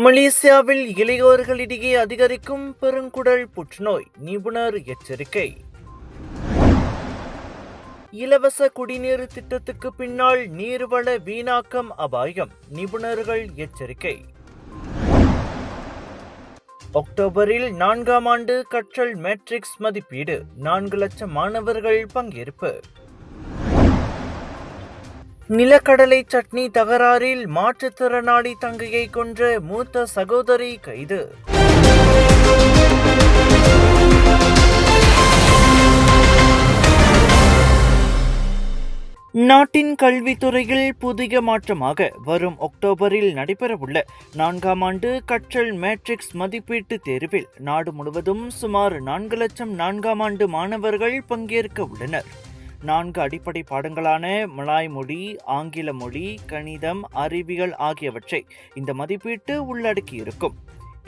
மலேசியாவில் இளையோர்களிடையே அதிகரிக்கும் பெருங்குடல் புற்றுநோய், நிபுணர் எச்சரிக்கை. இலவச குடிநீர் திட்டத்துக்கு பின்னால் நீர்வள வீணாக்கம் அபாயம், நிபுணர்கள் எச்சரிக்கை. அக்டோபரில் 4ஆம் ஆண்டு கற்றல் மேட்ரிக்ஸ் மதிப்பீடு, 4 லட்சம் மாணவர்கள் பங்கேற்பு. நிலக்கடலை சட்னி தகராறில் மாற்றுத்திறனாளி தங்கையை கொன்ற மூத்த சகோதரி கைது. நாட்டின் கல்வித்துறையில் புதிய மாற்றமாக வரும் அக்டோபரில் நடைபெறவுள்ள 4ஆம் ஆண்டு கற்றல் மேட்ரிக்ஸ் மதிப்பீட்டு தேர்வில் நாடு முழுவதும் சுமார் 4 லட்சம் 4ஆம் ஆண்டு மாணவர்கள் பங்கேற்க உள்ளனர். 4 அடிப்படை பாடங்களான மலாய் மொழி, ஆங்கில மொழி, கணிதம், அறிவியல் ஆகியவற்றை இந்த மதிப்பீட்டு உள்ளடக்கியிருக்கும்.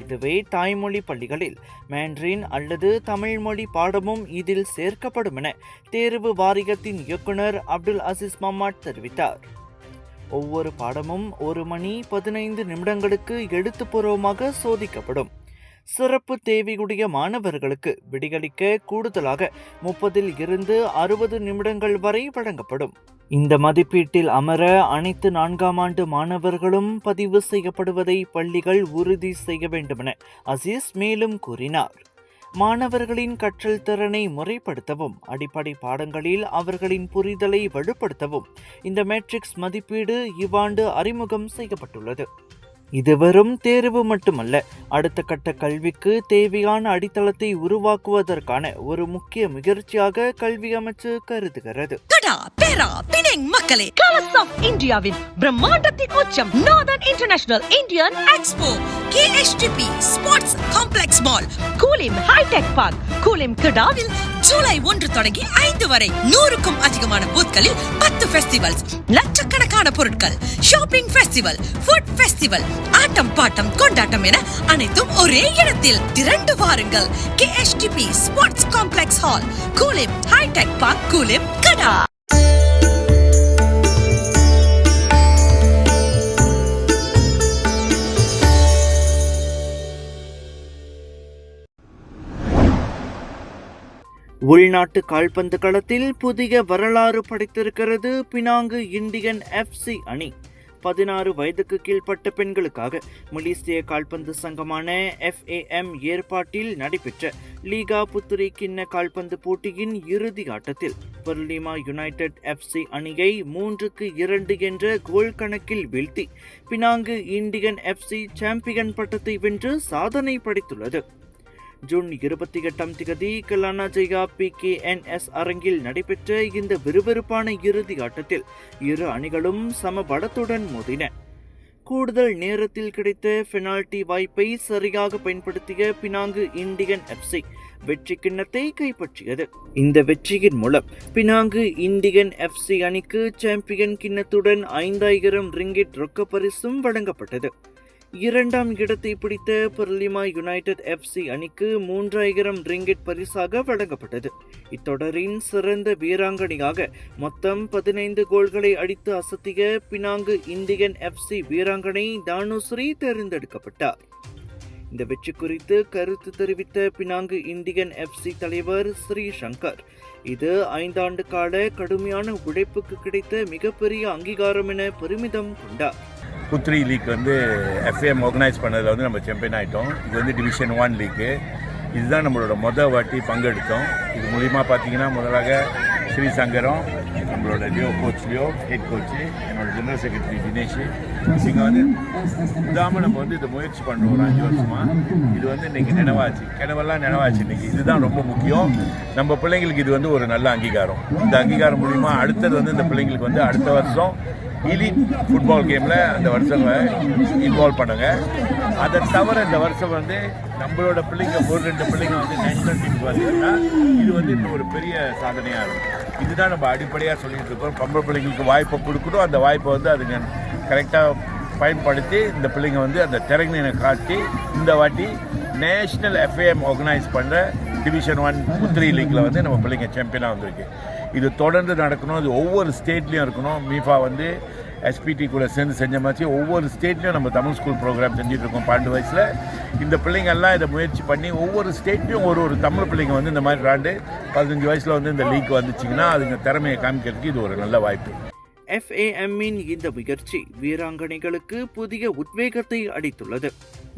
இதுவே தாய்மொழி பள்ளிகளில் மேண்ட்ரின் அல்லது தமிழ் மொழி பாடமும் இதில் சேர்க்கப்படும் என தேர்வு வாரியத்தின் இயக்குனர் அப்துல் அசீஸ் மஹ்மத் தெரிவித்தார். ஒவ்வொரு பாடமும் 1 மணி 15 நிமிடங்களுக்கு எழுத்துப்பூர்வமாக சோதிக்கப்படும். சிறப்பு தேவையுடைய மாணவர்களுக்கு விடியளிக்க கூடுதலாக 30 இருந்து 60 நிமிடங்கள் வரை வழங்கப்படும். இந்த மதிப்பீட்டில் அமர அனைத்து 4ஆம் ஆண்டு மாணவர்களும் பதிவு செய்யப்படுவதை பள்ளிகள் உறுதி செய்ய வேண்டுமென அசீஸ் மேலும் கூறினார். மாணவர்களின் கற்றல் திறனை முறைப்படுத்தவும் அடிப்படை பாடங்களில் அவர்களின் புரிதலை வலுப்படுத்தவும் இந்த மேட்ரிக்ஸ் மதிப்பீடு இவ்வாண்டு அறிமுகம் செய்யப்பட்டுள்ளது. இது வெறும் தேர்வு மட்டுமல்ல, அடுத்த கட்ட கல்விக்கு தேவையான அடித்தளத்தை உருவாக்குவதற்கான ஒரு முக்கிய முயற்சியாக கல்வி அமைச்சு கருதுகிறது. மக்களே, கலர்ஸ் ஆஃப் இந்தியாவின் பிரம்மாண்டத்தின் உச்சம் northern international Indian expo KHTP sports complex mall, Kulim hitech park, Kulim கிடாவில் ஜூலை 1 தொடங்கி 5 வரை 100க்கும் அதிகமான பூத்களில் 10 ஃபெஸ்டிவல்ஸ், லட்சக்கணக்கான பொருட்கள், ஷாப்பிங் ஃபெஸ்டிவல், ஃபுட் ஃபெஸ்டிவல், ஆட்டம் பாட்டம் கொண்டாட்டம் என அனைத்தும் ஒரே இடத்தில் திரண்டு வாருங்கள். KHTP sports complex hall, Kulim hitech park, Kulim Kedah. உள்நாட்டு கால்பந்து களத்தில் புதிய வரலாறு படைத்திருக்கிறது பினாங்கு இந்தியன் FC அணி. 16 வயதுக்கு கீழ்ப்பட்ட பெண்களுக்காக மலேசிய கால்பந்து சங்கமான FAM ஏற்பாட்டில் நடைபெற்ற லீகா புத்துரி கிண்ண கால்பந்து போட்டியின் இறுதி ஆட்டத்தில் பெர்லிமா யுனைடெட் FC அணியை 3-2 என்ற கோல் கணக்கில் வீழ்த்தி பினாங்கு இந்தியன் FC சாம்பியன் பட்டத்தை வென்று சாதனை படைத்துள்ளது. ஜூன் 28ஆம் தேதி கலானா ஜெயா PKNS அரங்கில் நடைபெற்ற இந்த விறுவிறுப்பான இறுதி ஆட்டத்தில் இரு அணிகளும் சம பலத்துடன் மோதின. கூடுதல் நேரத்தில் கிடைத்த பெனால்டி வாய்ப்பை சரியாக பயன்படுத்திய பினாங்கு இந்தியன் FC வெற்றி கிண்ணத்தை கைப்பற்றியது. இந்த வெற்றியின் மூலம் பினாங்கு இந்தியன் FC அணிக்கு சாம்பியன் கிண்ணத்துடன் 5000 ரிங்கிட் ரொக்க பரிசும் வழங்கப்பட்டது. 2ஆம் இடத்தை பிடித்த பெர்லிமா யுனைடெட் FC அணிக்கு 3000 ரிங்கிட் பரிசாக வழங்கப்பட்டது. இத்தொடரின் சிறந்த வீராங்கனையாக மொத்தம் 15 கோல்களை அடித்து அசத்திய பினாங்கு இந்தியன் FC வீராங்கனை தானுஸ்ரீ தேர்ந்தெடுக்கப்பட்டார். இந்த வெற்றி குறித்து கருத்து தெரிவித்த பினாங்கு இந்தியன் FC தலைவர் ஸ்ரீ சங்கர், இது 5 ஆண்டு கால கடுமையான உழைப்புக்கு கிடைத்த மிகப்பெரிய அங்கீகாரம் என பெருமிதம் கொண்டார். புத்ரி லீக் FAM ஆர்கனைஸ் பண்ணதில் நம்ம சாம்பியன் ஆகிட்டோம். இது டிவிஷன் 1 லீக்கு. இதுதான் நம்மளோட வாட்டி பங்கெடுத்தோம். இது மூலிமா பார்த்தீங்கன்னா முதலாக ஸ்ரீ சங்கரம், நம்மளோட லியோ ஹெட் கோச்சு, என்னோட ஜெனரல் செக்ரட்டரி தினேஷ், இங்கே விடாமல் நம்ம இதை முயற்சி பண்ணுறோம் ஒரு 5 வருஷமாக. இது இன்னைக்கு கனவெல்லாம் நினைவாச்சு இன்னைக்கு. இதுதான் ரொம்ப முக்கியம். நம்ம பிள்ளைங்களுக்கு இது ஒரு நல்ல அங்கீகாரம். இந்த அங்கீகாரம் மூலிமா அடுத்தது இந்த பிள்ளைங்களுக்கு அடுத்த வருஷம் எலிட் ஃபுட்பால் கேமில் அந்த வருஷம் இன்வால்வ் பண்ணுங்க. அதை தவிர இந்த வருஷம் நம்மளோட பிள்ளைங்க 1-2 பிள்ளைங்க நேஷனல் டீமுக்கு வந்தீங்கன்னா இது இன்னும் ஒரு பெரிய சாதனையாக இருக்கும். இதுதான் நம்ம அடிப்படையாக சொல்லிட்டு இருக்கோம். பொம்பளை பிள்ளைங்களுக்கு வாய்ப்பை கொடுக்கணும். அந்த வாய்ப்பை அதுங்க கரெக்டாக பயன்படுத்தி இந்த பிள்ளைங்க அந்த திறமையை காட்டி இந்த வாட்டி நேஷ்னல் FAM ஆர்கனைஸ் பண்ணுற டிவிஷன் 1 புத்ரி லீக்கில் நம்ம பிள்ளைங்க சாம்பியனாக வந்திருக்கு. இது தொடர்ந்து நடக்கணும். இது ஒவ்வொரு ஸ்டேட்லேயும் இருக்கணும். மீஃபா எஸ்பிடி கூட சேர்ந்து செஞ்ச மாதிரி ஒவ்வொரு ஸ்டேட்லையும் நம்ம தமிழ் ஸ்கூல் ப்ரோக்ராம் செஞ்சுட்ருக்கோம் 12 வயசில். இந்த பிள்ளைங்கள்லாம் இதை முயற்சி பண்ணி ஒவ்வொரு ஸ்டேட்லையும் ஒரு தமிழ் பிள்ளைங்க வந்து இந்த மாதிரி விளாண்டு 15 வயசில் வந்து இந்த லீக் வந்துச்சிங்கன்னா அதுங்க திறமையை காமிக்கிறதுக்கு இது ஒரு நல்ல வாய்ப்பு. FAMஇன் இந்த முயற்சி வீராங்கனைகளுக்கு புதிய உத்வேகத்தை அளித்துள்ளது.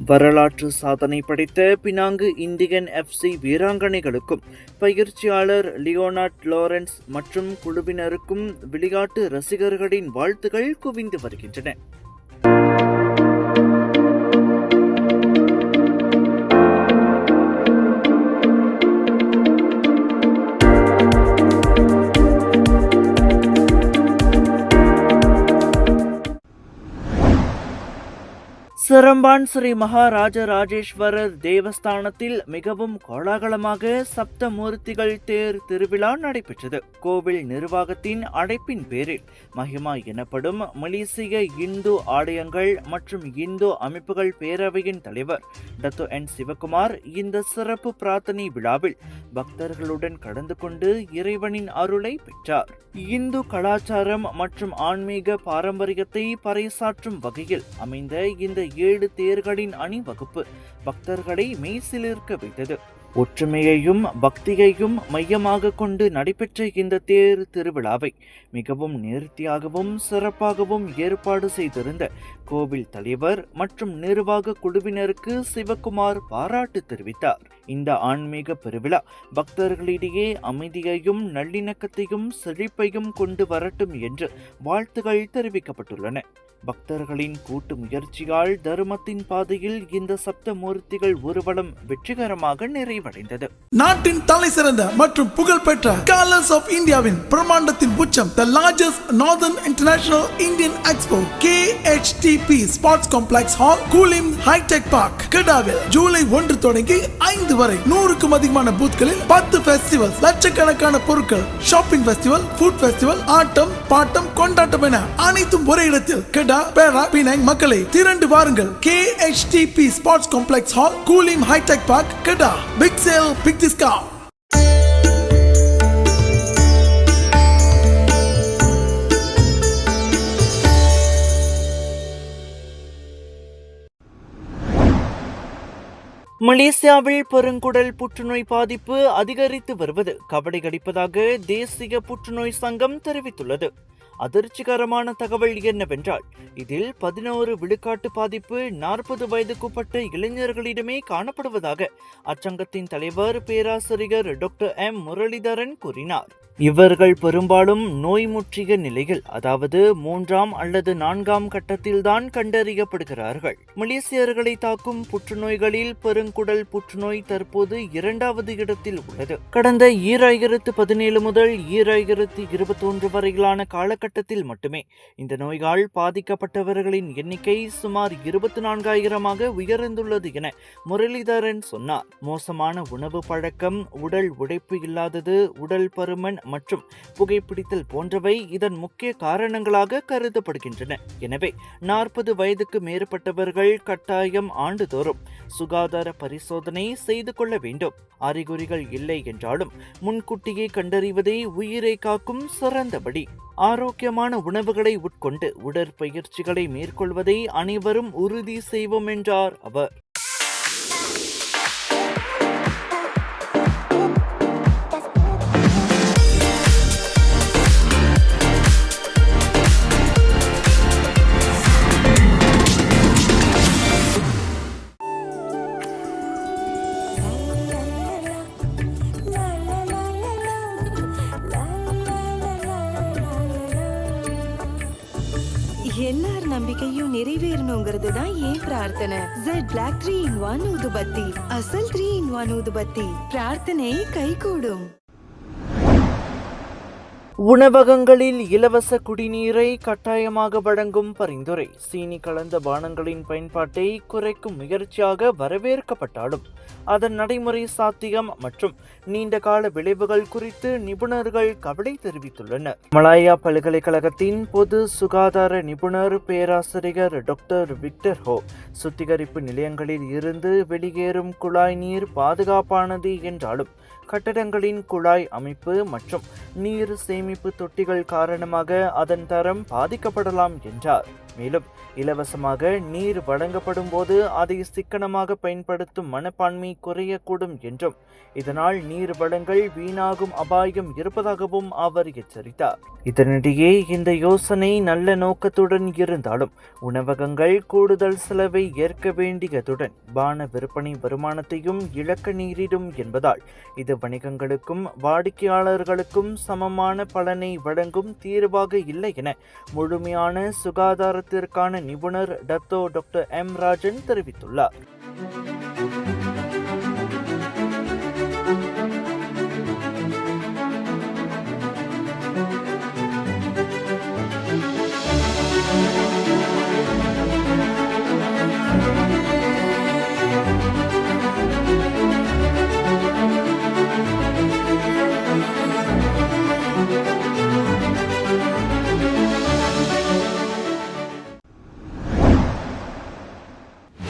வரலாற்று சாதனை படைத்த பினாங்கு இண்டியன் FC வீராங்கனைகளுக்கும் பயிற்சியாளர் லியோனார்ட் லாரன்ஸ் மற்றும் குழுவினருக்கும் விளையாட்டு ரசிகர்களின் வாழ்த்துகள் குவிந்து வருகின்றன. சிரம்பான் ஸ்ரீ மகாராஜ ராஜேஸ்வரர் தேவஸ்தானத்தில் மிகவும் கோலாகலமாக சப்தமூர்த்திகள் தேர் திருவிழா நடைபெற்றது. கோவில் நிர்வாகத்தின் அழைப்பின் பேரில் மஹிமா எனப்படும் மலேசிய இந்து ஆலயங்கள் மற்றும் இந்து அமைப்புகள் பேரவையின் தலைவர் டத்து என் சிவகுமார் இந்த சிறப்பு பிரார்த்தனை விழாவில் பக்தர்களுடன் கலந்து கொண்டு இறைவனின் அருளை பெற்றார். இந்து கலாச்சாரம் மற்றும் ஆன்மீக பாரம்பரியத்தை பறைசாற்றும் வகையில் அமைந்த இந்த 7 தேர்களின் அணிவகுப்பு பக்தர்களை மெய்சிலிர்க்க வைத்தது. ஒற்றுமையையும் பக்தியையும் மையமாக கொண்டு நடைபெற்ற இந்த தேர் திருவிழாவை மிகவும் நேர்த்தியாகவும் சிறப்பாகவும் ஏற்பாடு செய்திருந்த கோவில் தலைவர் மற்றும் நிர்வாக குழுவினருக்கு சிவகுமார் பாராட்டு தெரிவித்தார். இந்த ஆன்மீக பெருவிழா பக்தர்களிடையே அமைதியையும் நல்லிணக்கத்தையும் செழிப்பையும் கொண்டு வரட்டும் என்று வாழ்த்துகள் தெரிவிக்கப்பட்டுள்ளன. பக்தர்களின் கூட்டு முயற்சியால் தர்மத்தின் பாதையில் இந்த சப்தமூர்த்திகள் ஊர்வலம் வெற்றிகரமாக நிறைவடைந்தது. நாட்டின் தலை சிறந்த மற்றும் புகழ்பெற்ற கலர்ஸ் ஆஃப் இந்தியாவின் பிரம்மாண்டத்தின் உச்சம் the largest northern international Indian expo KHTP sports complex hall Kulim hitech park கெடாவில் ஜூலை 1 தொடங்கி 5 வரை 100க்கும் அதிகமான பூத்களில் 10 ஃபெஸ்டிவல்ஸ், லட்சக்கணக்கான பொருட்கள், ஷாப்பிங் ஃபெஸ்டிவல், ஃபுட் ஃபெஸ்டிவல், ஆட்டம் பாட்டம் கொண்டாட்டம் என அனைத்தும் ஒரே இடத்தில் கெடா பேரா பினாங் மக்களை திரண்டு வாருங்கள். KHTP sports complex hall Kulim hitech park Kedah. Big sale, big discount. மலேசியாவில் பெருங்குடல் புற்றுநோய் பாதிப்பு அதிகரித்து வருவது கவலையளிப்பதாக தேசிய புற்றுநோய் சங்கம் தெரிவித்துள்ளது. அதிர்ச்சிகரமான தகவல் என்னவென்றால் இதில் 11 விழுக்காட்டு பாதிப்பு 40 வயதுக்குட்பட்ட இளைஞர்களிடமே காணப்படுவதாக அச்சங்கத்தின் தலைவர் பேராசிரியர் டாக்டர் M முரளிதரன் கூறினார். இவர்கள் பெரும்பாலும் நோய் முற்றிய நிலையில், அதாவது 3ஆம் அல்லது 4ஆம் கட்டத்தில்தான் கண்டறியப்படுகிறார்கள். மலேசியர்களை தாக்கும் புற்றுநோய்களில் பெருங்குடல் புற்றுநோய் தற்போது 2வது இடத்தில் உள்ளது. கடந்த 2017 முதல் 2021 வரையிலான காலகட்டத்தில் மட்டுமே இந்த நோயால் பாதிக்கப்பட்டவர்களின் எண்ணிக்கை சுமார் 24,000ஆக உயர்ந்துள்ளது என முரளிதரன் சொன்னார். மோசமான உணவு பழக்கம், உடல் உழைப்பு இல்லாதது, உடல் பருமன் மற்றும் புகைப்பிடித்தல் போன்றவை இதன் முக்கிய காரணங்களாக கருதப்படுகின்றன. எனவே 40 வயதுக்கு மேற்பட்டவர்கள் கட்டாயம் ஆண்டுதோறும் சுகாதார பரிசோதனை செய்து கொள்ள வேண்டும். அறிகுறிகள் இல்லை என்றாலும் முன்கூட்டியே கண்டறிவதே உயிரை காக்கும் சிறந்தபடி. ஆரோக்கியமான உணவுகளை உட்கொண்டு உடற்பயிற்சிகளை மேற்கொள்வதை அனைவரும் உறுதி செய்வோம் என்றார் அவர். எல்லார் நம்பிக்கையும் நிறைவேறணுங்கிறது தான் ஏன் பிரார்த்தனை. Z Black 3-in-1 ஊதுபத்தி, அசல் 3-in-1 ஊதுபத்தி. பிரார்த்தனை கைகூடும். உணவகங்களில் இலவச குடிநீரை கட்டாயமாக வழங்கும் பரிந்துரை சீனி கலந்த பானங்களின் பயன்பாட்டை குறைக்கும் முயற்சியாக வரவேற்கப்பட்டாலும் அதன் நடைமுறை சாத்தியம் மற்றும் நீண்டகால விளைவுகள் குறித்து நிபுணர்கள் கவலை தெரிவித்துள்ளனர். மலாயா பல்கலைக்கழகத்தின் பொது சுகாதார நிபுணர் பேராசிரியர் டாக்டர் விக்டர் ஹோ, சுத்திகரிப்பு நிலையங்களில் இருந்து வெளியேறும் குழாய் நீர் பாதுகாப்பானது என்றாலும் கட்டடங்களின் குழாய் அமைப்பு மற்றும் நீர் சேமிப்பு சேமிப்பு தொட்டிகள் காரணமாக அதன் தரம் பாதிக்கப்படலாம் என்றார். மேலும் இலவசமாக நீர் வழங்கப்படும் போது அதை சிக்கனமாக பயன்படுத்தும் மனப்பான்மை குறையக்கூடும் என்றும் இதனால் நீர் வளங்கள் வீணாகும் அபாயம் இருப்பதாகவும் அவர் எச்சரித்தார். இதனிடையே இந்த யோசனை நல்ல நோக்கத்துடன் இருந்தாலும் உணவகங்கள் கூடுதல் செலவை ஏற்க வேண்டியதுடன் பான விற்பனை வருமானத்தையும் இழக்க நேரிடும் என்பதால் இது வணிகங்களுக்கும் வாடிக்கையாளர்களுக்கும் சமமான பலனை வழங்கும் தீர்வாக இல்லை என முழுமையான சுகாதாரத்திற்கான நிபுணர் டாக்டர் எம் ராஜன் தெரிவித்துள்ளார்.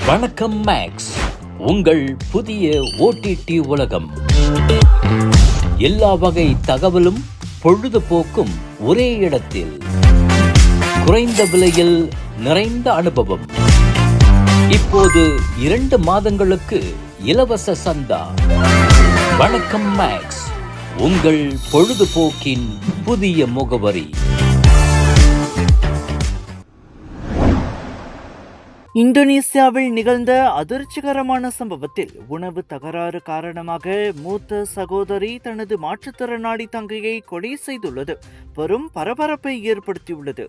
வணக்கம் மேக்ஸ், உங்கள் புதிய OTT உலகம். எல்லா வகை தகவலும் பொழுதுபோக்கும் ஒரே இடத்தில். குறைந்த விலையில் நிறைந்த அனுபவம். இப்போது 2 மாதங்களுக்கு இலவச சந்தா. வணக்கம் மேக்ஸ், உங்கள் பொழுதுபோக்கின் புதிய முகவரி. இந்தோனேசியாவில் நிகழ்ந்த அதிர்ச்சிகரமான சம்பவத்தில் உணவு தகராறு காரணமாக மூத்த சகோதரி தனது மாற்றுத்திறனாளி தங்கையை கொலை செய்துள்ளது பெரும் பரபரப்பை ஏற்படுத்தியுள்ளது.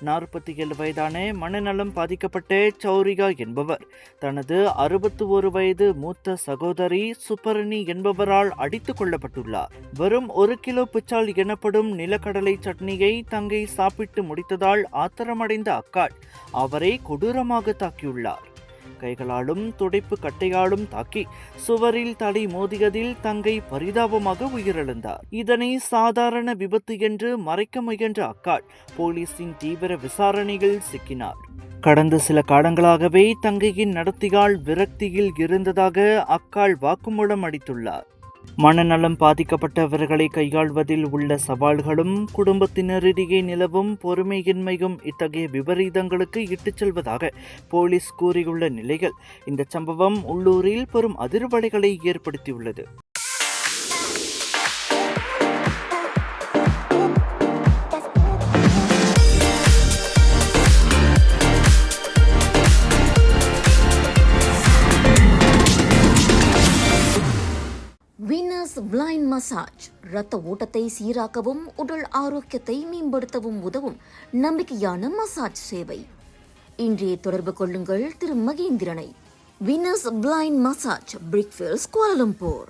47 வயதான மனநலம் பாதிக்கப்பட்ட சௌரிகா என்பவர் தனது 61 வயது மூத்த சகோதரி சுப்பரணி என்பவரால் அடித்துக் கொல்லப்பட்டுள்ளார். வெறும் 1 கிலோ பிச்சால் எனப்படும் நிலக்கடலை சட்னியை தங்கை சாப்பிட்டு முடித்ததால் ஆத்திரமடைந்த அக்காள் அவரை கொடூரமாக தாக்கியுள்ளார். கைகளாலும் துடைப்பு கட்டையாலும் தாக்கி சுவரில் தலை மோதியதில் தங்கை பரிதாபமாக உயிரிழந்தார். இதனை சாதாரண விபத்து என்று மறைக்க முயன்ற அக்காள் போலீசின் தீவிர விசாரணையில் சிக்கினார். கடந்த சில காலங்களாகவே தங்கையின் நடத்தையால் விரக்தியில் இருந்ததாக அக்காள் வாக்குமூலம் அளித்துள்ளார். மனநலம் பாதிக்கப்பட்டவர்களை கையாள்வதில் உள்ள சவால்களும் குடும்பத்தினரிடையே நிலவும் பொறுமையின்மையும் இத்தகைய விபரீதங்களுக்கு இட்டுச் செல்வதாக போலீஸ் கூறியுள்ள நிலையில் இந்த சம்பவம் உள்ளூரில் பெரும் அதிர்வலைகளை ஏற்படுத்தியுள்ளது. வீனஸ் பிளைண்ட் மசாஜ் இரத்த ஓட்டத்தை சீராக்கவும் உடல் ஆரோக்கியத்தை மேம்படுத்தவும் உதவும் நம்பிக்கையான மசாஜ் சேவை. இன்றைய தொடர்பு கொள்ளுங்கள் திரு மகேந்திரனை. Venus blind massage, Brickfields, Kuala Lumpur.